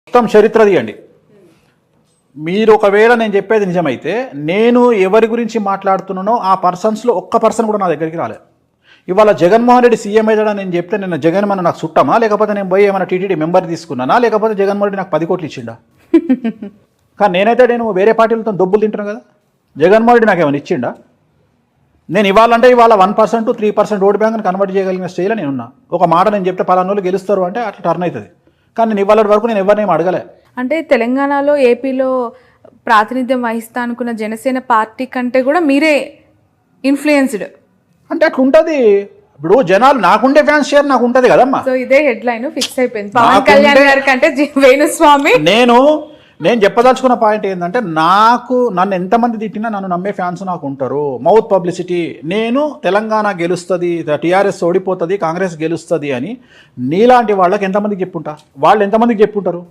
మొత్తం చరిత్ర తీయండి. మీరు ఒకవేళ నేను చెప్పేది నిజమైతే నేను ఎవరి గురించి మాట్లాడుతున్నానో ఆ పర్సన్స్లో ఒక్క పర్సన్ కూడా నా దగ్గరికి రాలేదు. ఇవాళ జగన్మోహన్ రెడ్డి సీఎం అయ్యాడని నేను చెప్తే నేను జగన్ మన నాకు చుట్టమా, లేకపోతే నేను పోయి ఏమైనా టీటీడీ మెంబర్ తీసుకున్నానా, లేకపోతే జగన్మోహన్ రెడ్డి నాకు 10 కోట్లు ఇచ్చిండా? కానీ నేను వేరే పార్టీలతో డబ్బులు తింటున్నాను కదా. జగన్మోహన్ రెడ్డి నాకు ఏమైనా ఇచ్చిండా? నేను ఇవాళ 1% 3% ఓటు బ్యాంక్ని కన్వర్ట్ చేయగలిగిన స్టేజ్లో నేను ఉన్నా. ఒక మాట నేను చెప్తే పలానా వాళ్ళు గెలుస్తారు అంటే అట్లా టర్న్ అవుతుంది. కానీ నేను ఇవాళ వరకు నేను ఎవరినేం అడగలే. అంటే తెలంగాణలో ఏపీలో ప్రాతినిధ్యం వహిస్తా అనుకున్న జనసేన పార్టీ కంటే కూడా మీరే ఇన్ఫ్లుయెన్స్డ్ అంటే అట్లా ఉంటుంది. ఇప్పుడు జనాలు నాకుండే ఫ్యాన్స్ షేర్ నాకు ఉంటుంది కదమ్మా. సో ఇదే హెడ్ లైన్ ఫిక్స్ అయిపోయింది. పవన్ కళ్యాణ్ గారి కంటే వేణుస్వామి. నేను చెప్పదలుచుకున్న పాయింట్ ఏంటంటే నన్ను ఎంతమంది తిట్టినా నన్ను నమ్మే ఫ్యాన్స్ నాకు ఉంటారు. మౌత్ పబ్లిసిటీ, నేను తెలంగాణ గెలుస్తుంది, టీఆర్ఎస్ ఓడిపోతుంది, కాంగ్రెస్ గెలుస్తుంది అని నీలాంటి వాళ్ళకి ఎంతమందికి చెప్పుంటా? వాళ్ళు ఎంతమందికి చెప్పుంటారు?